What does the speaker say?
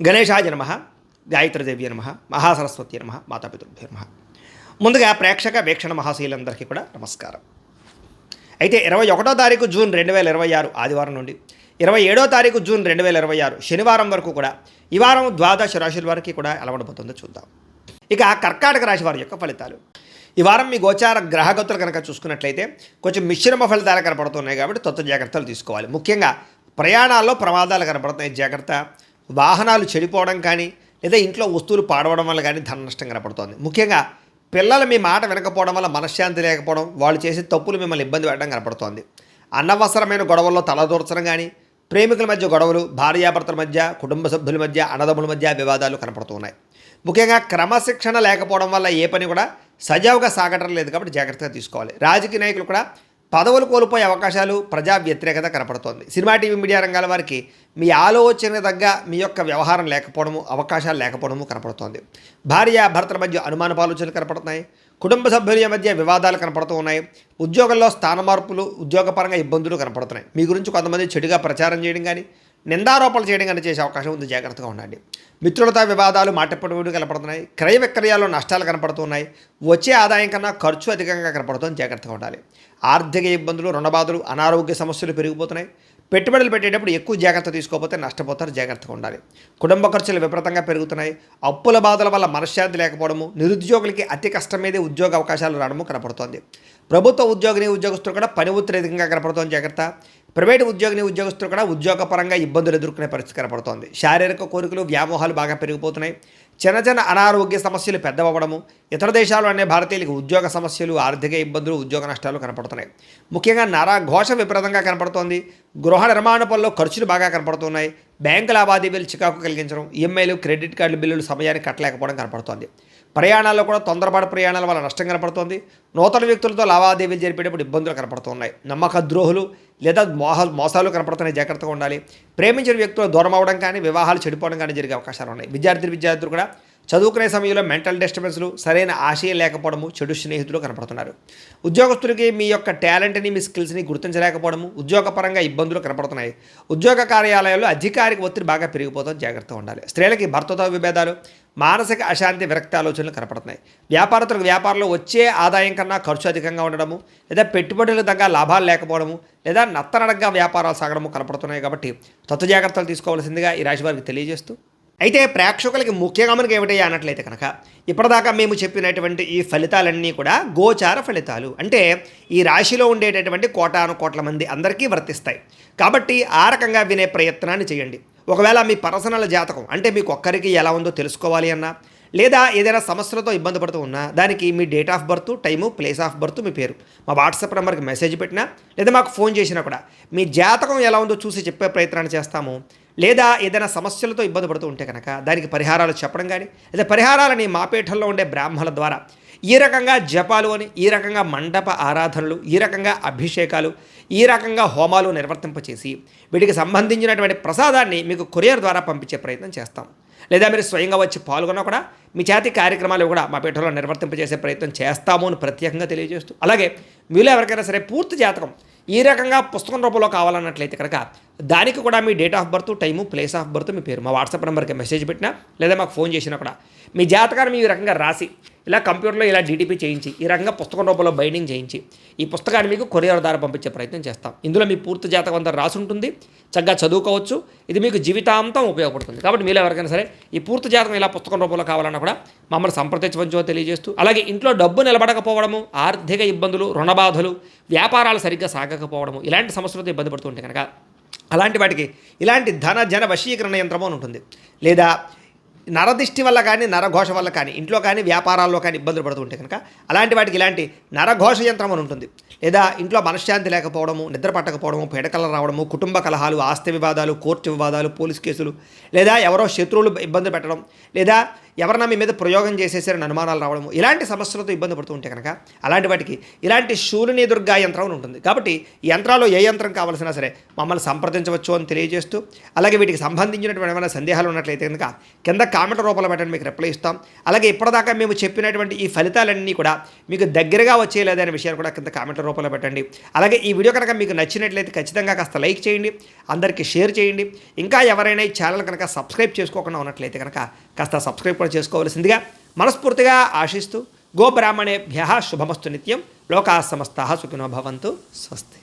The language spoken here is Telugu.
గణేశాయ నమః, గాయత్రీదేవి నమః, మహాసరస్వతి నమః, మాతాపితృభ్యో నమః. ముందుగా ప్రేక్షక వీక్షణ మహాశీలందరికీ కూడా నమస్కారం. అయితే 21వ తారీఖు జూన్ 2026 ఆదివారం నుండి 27వ తారీఖు జూన్ 2026 శనివారం వరకు కూడా ఈ వారం ద్వాదశ రాశుల వారికి కూడా ఎలా ఉండబోతుందో చూద్దాం. ఇక కర్కాటక రాశి వారి యొక్క ఫలితాలు. ఈ వారం మీ గోచార గ్రహగతులు కనుక చూసుకున్నట్లయితే కొంచెం మిశ్రమ ఫలితాలు కనపడుతున్నాయి కాబట్టి జాగ్రత్తలు తీసుకోవాలి. ముఖ్యంగా ప్రయాణాల్లో ప్రమాదాలు కనపడుతున్నాయి, జాగ్రత్త. వాహనాలు చెడిపోవడం కానీ లేదా ఇంట్లో వస్తువులు పాడవడం వల్ల కానీ ధన నష్టం కనపడుతోంది. ముఖ్యంగా పిల్లలు మీ మాట వినకపోవడం వల్ల మనశ్శాంతి లేకపోవడం, వాళ్ళు చేసే తప్పులు మిమ్మల్ని ఇబ్బంది పెట్టడం కనపడుతోంది. అనవసరమైన గొడవల్లో తలదూర్చడం కానీ, ప్రేమికుల మధ్య గొడవలు, భార్యాభర్తల మధ్య, కుటుంబ సభ్యుల మధ్య, అన్నదమ్ముల మధ్య వివాదాలు కనపడుతున్నాయి. ముఖ్యంగా క్రమశిక్షణ లేకపోవడం వల్ల ఏ పని కూడా సజావుగా సాగటం లేదు కాబట్టి జాగ్రత్తగా తీసుకోవాలి. రాజకీయ నాయకులు కూడా పదవులు కోల్పోయే అవకాశాలు, ప్రజా వ్యతిరేకత కనపడుతోంది. సినిమా టీవీ మీడియా రంగాల వారికి మీ ఆలోచన తగ్గ మీ యొక్క వ్యవహారం లేకపోవడము, అవకాశాలు లేకపోవడము కనపడుతోంది. భార్య భర్తల మధ్య అనుమానపు ఆలోచనలు కనపడుతున్నాయి. కుటుంబ సభ్యుల మధ్య వివాదాలు కనపడుతూ ఉన్నాయి. ఉద్యోగంలో స్థాన మార్పులు, ఉద్యోగపరంగా ఇబ్బందులు కనపడుతున్నాయి. మీ గురించి కొంతమంది చెడుగా ప్రచారం చేయడం కానీ, నిందారోపణలు చేయడం కానీ చేసే అవకాశం ఉంది, జాగ్రత్తగా ఉండండి. మిత్రులతో వివాదాలు, మాటపడుగుడు కనపడుతున్నాయి. క్రయ విక్రయాల్లో నష్టాలు కనపడుతున్నాయి. వచ్చే ఆదాయం కన్నా ఖర్చు అధికంగా కనపడుతుంది, జాగ్రత్తగా ఉండాలి. ఆర్థిక ఇబ్బందులు, రుణబాధలు, అనారోగ్య సమస్యలు పెరిగిపోతున్నాయి. పెట్టుబడులు పెట్టేటప్పుడు ఎక్కువ జాగ్రత్త తీసుకోకపోతే నష్టపోతారు, జాగ్రత్తగా ఉండాలి. కుటుంబ ఖర్చులు విపరీతంగా పెరుగుతున్నాయి. అప్పుల బాధల వల్ల మనశ్శాంతి లేకపోవడము, నిరుద్యోగులకి అతి కష్టం మీదే ఉద్యోగ అవకాశాలు రావడము కనపడుతోంది. ప్రభుత్వ ఉద్యోగస్తులు కూడా పని ఒత్తిడి అధికంగా కనపడుతోంది, జాగ్రత్త. ప్రైవేటు ఉద్యోగస్తులు కూడా ఉద్యోగపరంగా ఇబ్బందులు ఎదుర్కొనే పరిస్థితి కనపడుతోంది. శారీరక కోరికలు, వ్యామోహాలు బాగా పెరిగిపోతున్నాయి. చిన్న అనారోగ్య సమస్యలు పెద్దవడము, ఇతర దేశాలు అనే భారతీయులకు ఉద్యోగ సమస్యలు, ఆర్థిక ఇబ్బందులు, ఉద్యోగ నష్టాలు కనపడుతున్నాయి. ముఖ్యంగా నరఘోష విపరీతంగా కనపడుతోంది. గృహ నిర్మాణ పనుల్లో ఖర్చులు బాగా కనపడుతున్నాయి. బ్యాంకు లావాదేవీలు చికాకు కలిగించడం, ఈఎంఐలు, క్రెడిట్ కార్డుల బిల్లులు సమయానికి కట్టలేకపోవడం కనపడుతోంది. ప్రయాణాల్లో కూడా తొందరపాటు ప్రయాణాల వల్ల నష్టం కనపడుతోంది. నూతన వ్యక్తులతో లావాదేవీలు జరిపేటప్పుడు ఇబ్బందులు కనపడుతున్నాయి. నమ్మక ద్రోహులు లేదా మోసాలు కనపడుతున్నాయి, జాగ్రత్తగా ఉండాలి. ప్రేమించిన వ్యక్తులు దూరం అవ్వడం కానీ, వివాహాలు చెడిపోవడం కానీ జరిగే అవకాశాలు ఉన్నాయి. విద్యార్థులు కూడా చదువుకునే సమయంలో మెంటల్ డిస్టర్బెన్స్లు, సరైన ఆశయం లేకపోవడము, చెడు స్నేహితులు కనపడుతున్నారు. ఉద్యోగస్తులకి మీ యొక్క టాలెంట్ని, మీ స్కిల్స్ని గుర్తించలేకపోవడము, ఉద్యోగపరంగా ఇబ్బందులు కనపడుతున్నాయి. ఉద్యోగ కార్యాలయాల్లో అధికారిక ఒత్తిడి బాగా పెరిగిపోతుంది, జాగ్రత్తగా ఉండాలి. స్త్రీలకి భర్తతో విభేదాలు, మానసిక అశాంతి, విరక్తి ఆలోచనలు కనపడుతున్నాయి. వ్యాపారస్తులకు వ్యాపారంలో వచ్చే ఆదాయం కన్నా ఖర్చు అధికంగా ఉండడము, లేదా పెట్టుబడులకు తగ్గ లాభాలు లేకపోవడము, లేదా నత్తనడగ్గా వ్యాపారాలు సాగడము కనపడుతున్నాయి. కాబట్టి జాగ్రత్తలు తీసుకోవాల్సిందిగా ఈ రాశి వారికి తెలియజేస్తూ, అయితే ప్రేక్షకులకి ముఖ్యంగా మనకి ఏమిటయ్యా అన్నట్లయితే కనుక ఇప్పటిదాకా మేము చెప్పినటువంటి ఈ ఫలితాలన్నీ కూడా గోచార ఫలితాలు, అంటే ఈ రాశిలో ఉండేటటువంటి కోటాను మంది అందరికీ వర్తిస్తాయి. కాబట్టి ఆ రకంగా వినే ప్రయత్నాన్ని చేయండి. ఒకవేళ మీ పర్సనల్ జాతకం అంటే మీకు ఒక్కరికి ఎలా ఉందో తెలుసుకోవాలి అన్నా, లేదా ఏదైనా సమస్యలతో ఇబ్బంది పడుతూ ఉన్నా, దానికి మీ date of birth, time, place of birth, మీ పేరు మా వాట్సాప్ నెంబర్కి మెసేజ్ పెట్టినా, లేదా మాకు ఫోన్ చేసినా కూడా మీ జాతకం ఎలా ఉందో చూసి చెప్పే ప్రయత్నాన్ని చేస్తాము. లేదా ఏదైనా సమస్యలతో ఇబ్బంది పడుతూ ఉంటే కనుక దానికి పరిహారాలు చెప్పడం కానీ, లేదా పరిహారాలని మా పీఠంలో ఉండే బ్రాహ్మణుల ద్వారా ఈ రకంగా జపాలు అని, ఈ రకంగా మండప ఆరాధనలు, ఈ రకంగా అభిషేకాలు, ఈ రకంగా హోమాలు నిర్వర్తింపచేసి వీటికి సంబంధించినటువంటి ప్రసాదాన్ని మీకు కొరియర్ ద్వారా పంపించే ప్రయత్నం చేస్తాం. లేదా మీరు స్వయంగా వచ్చి పాల్గొన్నా కూడా మీ చేతి కార్యక్రమాలు కూడా మా పీఠంలో నిర్వర్తింపజేసే ప్రయత్నం చేస్తాము అని ప్రత్యేకంగా తెలియజేస్తూ, అలాగే మీలో ఎవరికైనా సరే పూర్తి జాతకం ఈ రకంగా పుస్తకం రూపంలో కావాలన్నట్లయితే కనుక దానికి కూడా మీ date of birth, time, place of birth, మీ పేరు మా వాట్సాప్ నెంబర్కి మెసేజ్ పెట్టినా, లేదా మాకు ఫోన్ చేసినా కూడా మీ జాతకాన్ని ఈ రకంగా రాసి ఇలా కంప్యూటర్లో ఇలా డీటీపీ చేయించి ఈ రకంగా పుస్తకం రూపంలో బైండింగ్ చేయించి ఈ పుస్తకాన్ని మీకు కొరియర్ ద్వారా పంపించే ప్రయత్నం చేస్తాం. ఇందులో మీ పూర్తి జాతకం అంతా రాసి ఉంటుంది, చక్కగా చదువుకోవచ్చు. ఇది మీకు జీవితాంతం ఉపయోగపడుతుంది. కాబట్టి మీరు ఎవరికైనా సరే ఈ పూర్తి జాతకం ఇలా పుస్తకం రూపంలో కావాలన్నా కూడా మమ్మల్ని సంప్రదించవచ్చో తెలియజేస్తూ, అలాగే ఇంట్లో డబ్బు నిలబడకపోవడము, ఆర్థిక ఇబ్బందులు, రుణబాధలు, వ్యాపారాలు సరిగ్గా సాగకపోవడము, ఇలాంటి సమస్యలతో ఇబ్బంది పడుతుంటే కనుక అలాంటి వాటికి ఇలాంటి జన వశీకరణ యంత్రము అని ఉంటుంది. లేదా నరదిష్టి వల్ల కానీ, నరఘోష వల్ల కానీ, ఇంట్లో కానీ వ్యాపారాల్లో కానీ ఇబ్బందులు పడుతుంటే కనుక అలాంటి వాటికి ఇలాంటి నరఘోష యంత్రం అని ఉంటుంది. లేదా ఇంట్లో మనశ్శాంతి లేకపోవడము, నిద్ర పట్టకపోవడము, పీడకలు రావడము, కుటుంబ కలహాలు, ఆస్తి వివాదాలు, కోర్టు వివాదాలు, పోలీస్ కేసులు, లేదా ఎవరో శత్రువులు ఇబ్బంది పెట్టడం, లేదా ఎవరన్నా మీ మీద ప్రయోగం చేసేసారని అనుమానాలు రావడము ఇలాంటి సమస్యలతో ఇబ్బంది పడుతూ ఉంటే కనుక అలాంటి వాటికి ఇలాంటి శూలిని దుర్గా యంత్రం ఉంటుంది. కాబట్టి ఈ యంత్రాల్లో ఏ యంత్రం కావాల్సినా సరే మమ్మల్ని సంప్రదించవచ్చు అని తెలియజేస్తూ, అలాగే వీటికి సంబంధించినటువంటి ఏమైనా సందేహాలు ఉన్నట్లయితే కనుక కింద కామెంట్ రూపంలో పెట్టండి, మీకు రిప్లై ఇస్తాం. అలాగే ఇప్పటిదాకా మేము చెప్పినటువంటి ఈ ఫలితాలన్నీ కూడా మీకు దగ్గరగా వచ్చేయలేదనే విషయాన్ని కూడా కింద కామెంట్ రూపంలో పెట్టండి. అలాగే ఈ వీడియో కనుక మీకు నచ్చినట్లయితే ఖచ్చితంగా కాస్త లైక్ చేయండి, అందరికీ షేర్ చేయండి. ఇంకా ఎవరైనా ఈ ఛానల్ కనుక సబ్స్క్రైబ్ చేసుకోకుండా ఉన్నట్లయితే కనుక కాస్త సబ్స్క్రైబ్ కూడా చేసుకోవాల్సిందిగా మనస్ఫూర్తిగా ఆశిస్తూ, గోబ్రాహ్మణేభ్యః శుభమస్తు నిత్యం, లోకాः సమస్తాः సుఖినో భవంతు. స్వస్తి.